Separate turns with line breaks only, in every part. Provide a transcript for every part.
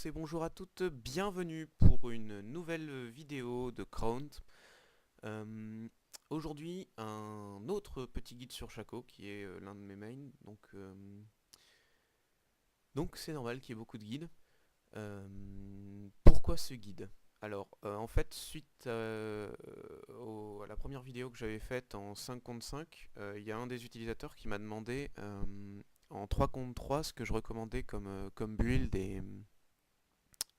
tous et bonjour à toutes, bienvenue pour une nouvelle vidéo de Crown. Euh, Aujourd'hui, un autre petit guide sur Shaco qui est l'un de mes mains, donc c'est normal qu'il y ait beaucoup de guides. Pourquoi ce guide? Alors, en fait, suite à la première vidéo que j'avais faite en 5 contre 5, il y a un des utilisateurs qui m'a demandé en 3 contre 3 ce que je recommandais comme build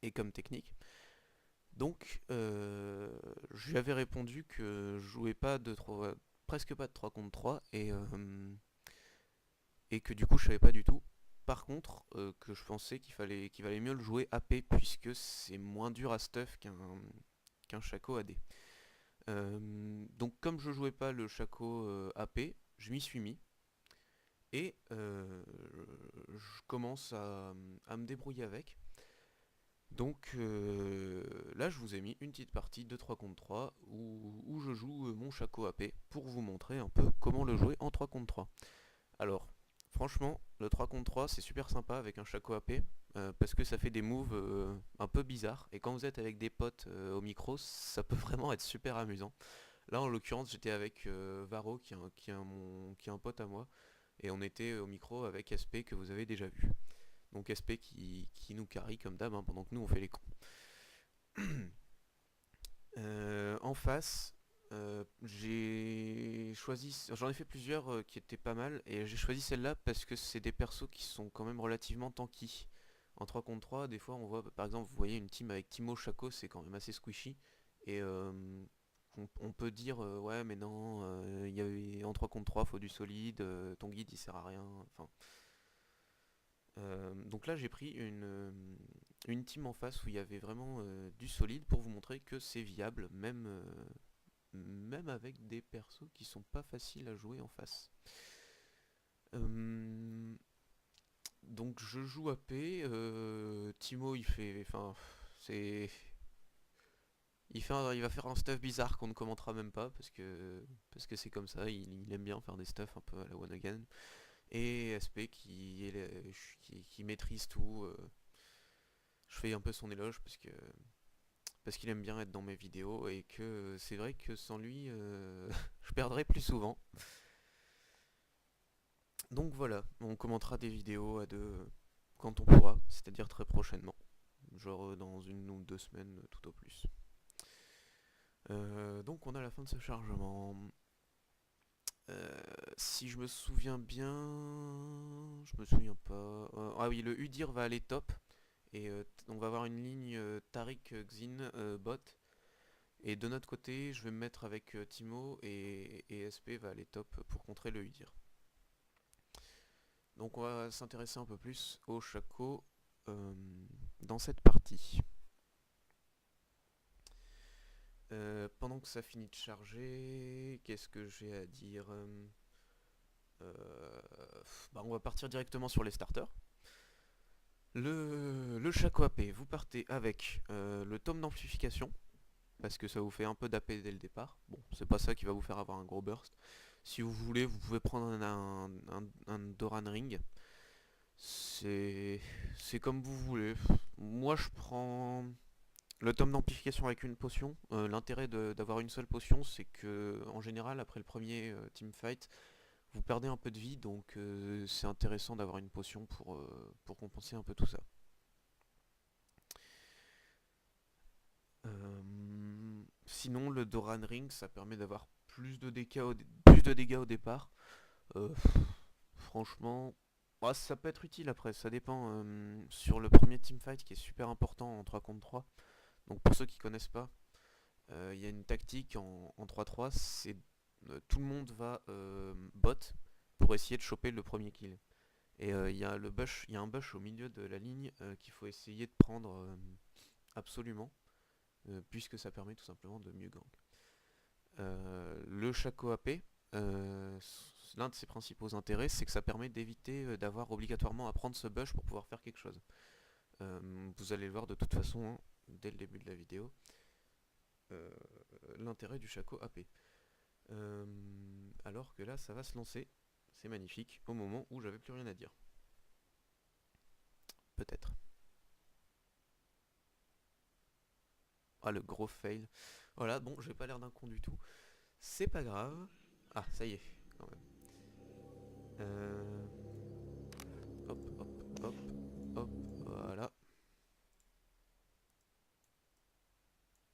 et comme technique. Donc, je lui avais répondu que je jouais pas presque pas de 3 contre 3 et que du coup je savais pas du tout. Par contre, que je pensais qu'il valait mieux le jouer AP puisque c'est moins dur à stuff qu'un Shaco AD. Donc comme je jouais pas le Shaco AP, je m'y suis mis et je commence à me débrouiller avec. Donc là je vous ai mis une petite partie de 3 contre 3 où je joue mon Shaco AP pour vous montrer un peu comment le jouer en 3 contre 3. Alors franchement le 3 contre 3 c'est super sympa avec un Shaco AP parce que ça fait des moves un peu bizarres et quand vous êtes avec des potes au micro ça peut vraiment être super amusant. Là en l'occurrence j'étais avec Varo qui est un pote à moi et on était au micro avec SP que vous avez déjà vu. Donc SP qui nous carry comme d'hab hein, pendant que nous on fait les cons. En face, j'en ai fait plusieurs qui étaient pas mal et j'ai choisi celle-là parce que c'est des persos qui sont quand même relativement tanky. En 3 contre 3, des fois on voit par exemple, vous voyez une team avec Timo Shaco, c'est quand même assez squishy et on peut dire ouais mais non, en 3 contre 3 faut du solide, ton guide il sert à rien, enfin. Donc là j'ai pris une team en face où il y avait vraiment du solide pour vous montrer que c'est viable même avec des persos qui sont pas faciles à jouer en face. Euh, donc je joue AP, Timo c'est il va faire un stuff bizarre qu'on ne commentera même pas parce que c'est comme ça, il aime bien faire des stuffs un peu à la one again. Et SP qui maîtrise tout. Je fais un peu son éloge parce qu'il aime bien être dans mes vidéos et que c'est vrai que sans lui, je perdrais plus souvent. Donc voilà, on commentera des vidéos à deux quand on pourra, c'est-à-dire très prochainement. Genre dans une ou 2 semaines tout au plus. Donc on a la fin de ce chargement. Si je me souviens bien, je me souviens pas. Ah oui, le Udir va aller top et on va avoir une ligne Tariq Xin bot. Et de notre côté, je vais me mettre avec Timo et SP va aller top pour contrer le Udir. Donc on va s'intéresser un peu plus au Shaco euh, dans cette partie. Pendant que ça finit de charger, qu'est-ce que j'ai à dire On va partir directement sur les starters. Le Shaco AP, vous partez avec le tome d'amplification, parce que ça vous fait un peu d'AP dès le départ. Bon, c'est pas ça qui va vous faire avoir un gros burst. Si vous voulez, vous pouvez prendre un Doran Ring. C'est comme vous voulez. Moi, je prends le tome d'amplification avec une potion. L'intérêt d'avoir une seule potion, c'est que, en général, après le premier teamfight, vous perdez un peu de vie, donc c'est intéressant d'avoir une potion pour compenser un peu tout ça. Sinon, le Doran Ring, ça permet d'avoir plus de dégâts au départ. Euh, Franchement, ouais, ça peut être utile après, ça dépend. Sur le premier teamfight qui est super important en 3 contre 3, donc pour ceux qui connaissent pas, il y a une tactique en 3-3, c'est tout le monde va bot pour essayer de choper le premier kill. Et il y a un bush au milieu de la ligne qu'il faut essayer de prendre absolument, puisque ça permet tout simplement de mieux gank. Le Shaco AP, l'un de ses principaux intérêts, c'est que ça permet d'éviter d'avoir obligatoirement à prendre ce bush pour pouvoir faire quelque chose. Vous allez le voir de toute façon hein, dès le début de la vidéo, euh, l'intérêt du Shaco AP. Alors que là, ça va se lancer, c'est magnifique, au moment où j'avais plus rien à dire. Peut-être. Ah, le gros fail. Voilà, bon, j'ai pas l'air d'un con du tout. C'est pas grave. Ah, ça y est, quand même. Euh, Hop, hop, hop, hop, voilà.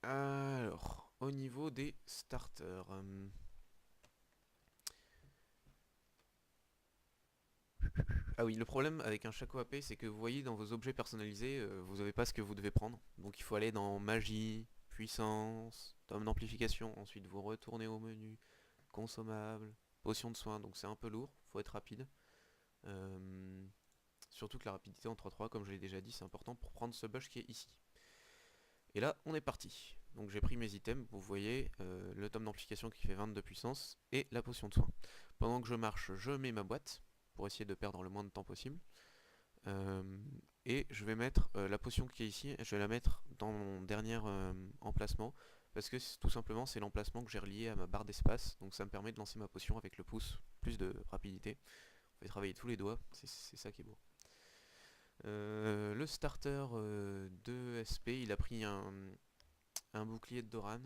Alors, au niveau des starters. Ah oui, le problème avec un Shaco AP, c'est que vous voyez dans vos objets personnalisés, vous n'avez pas ce que vous devez prendre. Donc il faut aller dans magie, puissance, tome d'amplification, ensuite vous retournez au menu, consommable, potion de soin, donc c'est un peu lourd, faut être rapide. Euh, Surtout que la rapidité en 3-3, comme je l'ai déjà dit, c'est important pour prendre ce bush qui est ici. Et là, on est parti. Donc j'ai pris mes items, vous voyez, le tome d'amplification qui fait 22 puissance, et la potion de soin. Pendant que je marche, je mets ma boîte, pour essayer de perdre le moins de temps possible. Euh, et je vais mettre la potion qui est ici, je vais la mettre dans mon dernier emplacement, parce que tout simplement c'est l'emplacement que j'ai relié à ma barre d'espace, donc ça me permet de lancer ma potion avec le pouce, plus de rapidité. On va travailler tous les doigts, c'est ça qui est beau. Le starter de SP, il a pris un bouclier de Doran,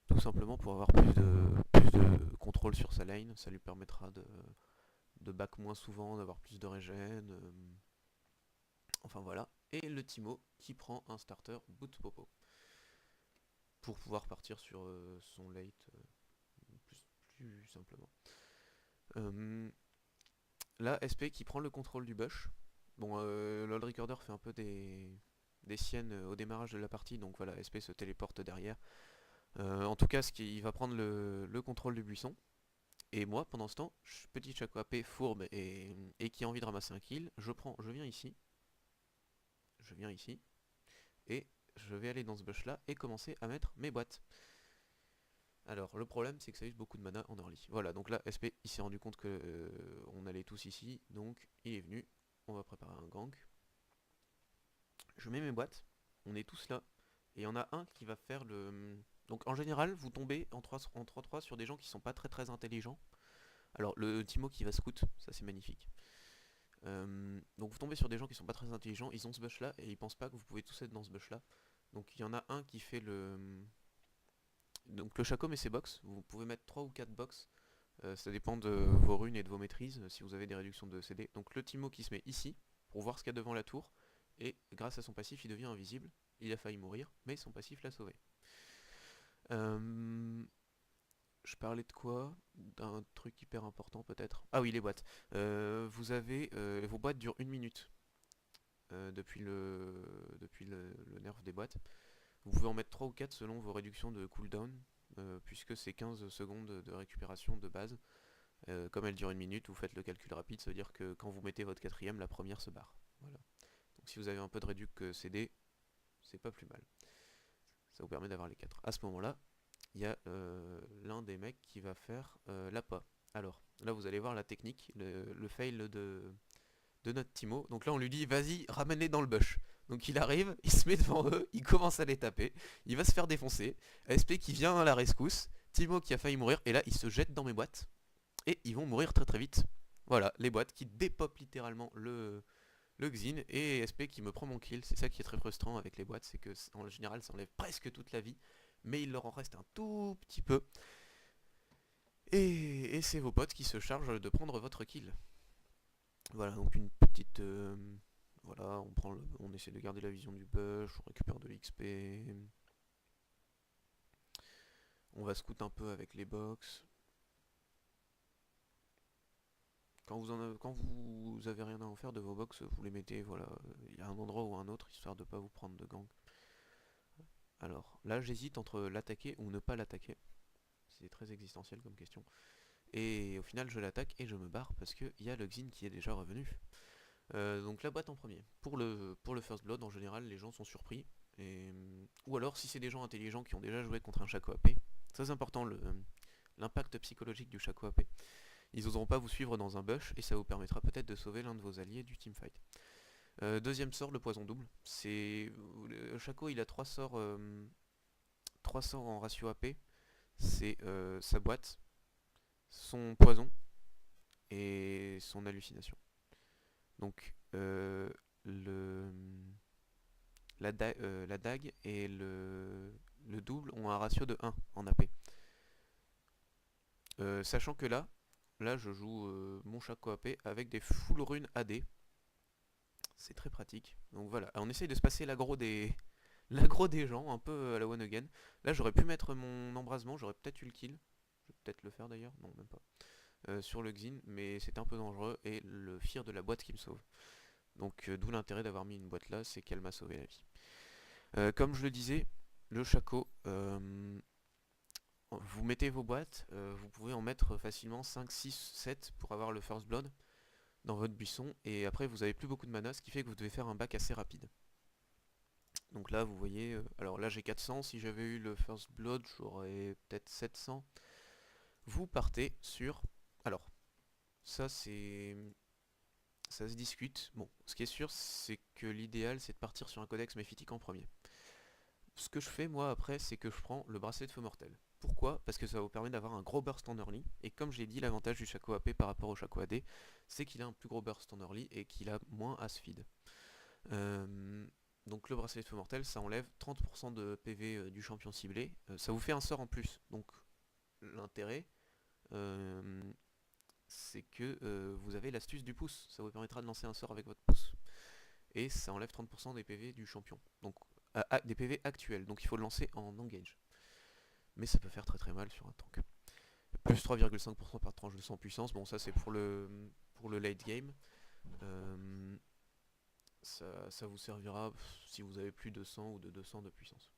tout simplement pour avoir plus de contrôle sur sa lane, ça lui permettra de back moins souvent, d'avoir plus de régène, enfin voilà. Et le Timo qui prend un starter boot popo pour pouvoir partir sur son late plus simplement. Là, SP qui prend le contrôle du bush. Bon, Lord Recorder fait un peu des siennes au démarrage de la partie, donc voilà, SP se téléporte derrière. En tout cas, il va prendre le contrôle du buisson. Et moi, pendant ce temps, petit Shaco AP fourbe et qui a envie de ramasser un kill, je viens ici, et je vais aller dans ce bush là et commencer à mettre mes boîtes. Alors le problème c'est que ça use beaucoup de mana en early. Voilà, donc là SP il s'est rendu compte que on allait tous ici, donc il est venu, on va préparer un gank. Je mets mes boîtes, on est tous là, et il y en a un qui va faire le... Donc en général vous tombez en 3-3 sur des gens qui sont pas très intelligents. Alors le Timo qui va scout, ça c'est magnifique. Donc vous tombez sur des gens qui sont pas très intelligents, ils ont ce bush là et ils pensent pas que vous pouvez tous être dans ce bush là. Donc il y en a un qui fait le... Donc le Shaco met ses box, vous pouvez mettre 3 ou 4 box, ça dépend de vos runes et de vos maîtrises, si vous avez des réductions de CD. Donc le Timo qui se met ici, pour voir ce qu'il y a devant la tour, et grâce à son passif il devient invisible, il a failli mourir, mais son passif l'a sauvé. Je parlais de quoi? D'un truc hyper important peut-être. Ah oui, les boîtes. Vous avez... vos boîtes durent 1 minute depuis le nerf des boîtes. Vous pouvez en mettre 3 ou 4 selon vos réductions de cooldown, puisque c'est 15 secondes de récupération de base. Comme elle dure 1 minute, vous faites le calcul rapide, ça veut dire que quand vous mettez votre quatrième, la première se barre. Voilà. Donc si vous avez un peu de réduc CD, c'est pas plus mal. Ça vous permet d'avoir les 4. À ce moment-là, il y a l'un des mecs qui va faire l'appât. Alors, là vous allez voir la technique, le fail de notre Timo. Donc là on lui dit vas-y, ramène-les dans le bush. Donc il arrive, il se met devant eux, il commence à les taper, il va se faire défoncer. ASP qui vient à la rescousse, Timo qui a failli mourir, et là il se jette dans mes boîtes. Et ils vont mourir très vite. Voilà, les boîtes qui dépopent littéralement le Xin, et SP qui me prend mon kill. C'est ça qui est très frustrant avec les boîtes, c'est que en général ça enlève presque toute la vie, mais il leur en reste un tout petit peu. Et c'est vos potes qui se chargent de prendre votre kill. Voilà, donc une petite... voilà, on essaie de garder la vision du bush, on récupère de l'XP. On va scout un peu avec les box. Quand vous avez rien à en faire de vos box, vous les mettez, voilà, il y a un endroit ou un autre, histoire de pas vous prendre de gang. Alors, là j'hésite entre l'attaquer ou ne pas l'attaquer. C'est très existentiel comme question. Et au final je l'attaque et je me barre parce qu'il y a le Xin qui est déjà revenu. Donc la boîte en premier. Pour le first blood, en général, les gens sont surpris. Ou alors, si c'est des gens intelligents qui ont déjà joué contre un Shaco AP, très important l'impact psychologique du Shaco AP. Ils n'oseront pas vous suivre dans un bush et ça vous permettra peut-être de sauver l'un de vos alliés du teamfight. Deuxième sort, le poison double. Le Shaco il a 3 sorts en ratio AP. C'est sa boîte, son poison et son hallucination. Donc la dague et le double ont un ratio de 1 en AP. Sachant que là je joue mon Shaco AP avec des full runes AD. C'est très pratique. Donc voilà, on essaye de se passer l'aggro des gens, un peu à la one again. Là j'aurais pu mettre mon embrasement, j'aurais peut-être eu le kill. Je vais peut-être le faire d'ailleurs, non même pas. Sur le Xin, mais c'était un peu dangereux et le fear de la boîte qui me sauve. Donc d'où l'intérêt d'avoir mis une boîte là, c'est qu'elle m'a sauvé la vie. Comme je le disais, le Shaco, vous mettez vos boîtes, vous pouvez en mettre facilement 5, 6, 7 pour avoir le first blood dans votre buisson, et après vous avez plus beaucoup de mana, ce qui fait que vous devez faire un bac assez rapide. Donc là vous voyez, alors là j'ai 400, si j'avais eu le first blood j'aurais peut-être 700. Vous partez sur... Alors, ça c'est... ça se discute. Bon, ce qui est sûr c'est que l'idéal c'est de partir sur un codex méphitique en premier. Ce que je fais moi après, c'est que je prends le bracelet de feu mortel. Pourquoi? Parce que ça vous permet d'avoir un gros burst en early, et comme j'ai dit, l'avantage du Shaco AP par rapport au Shaco AD, c'est qu'il a un plus gros burst en early et qu'il a moins as feed. Donc le bracelet de feu mortel, ça enlève 30% de PV du champion ciblé, ça vous fait un sort en plus, donc l'intérêt, c'est que vous avez l'astuce du pouce, ça vous permettra de lancer un sort avec votre pouce, et ça enlève 30% des PV du champion, donc des PV actuels, donc il faut le lancer en engage. Mais ça peut faire très très mal sur un tank. Plus 3,5% par tranche de 100 puissance, bon ça c'est pour le late game. Ça vous servira si vous avez plus de 100 ou de 200 de puissance.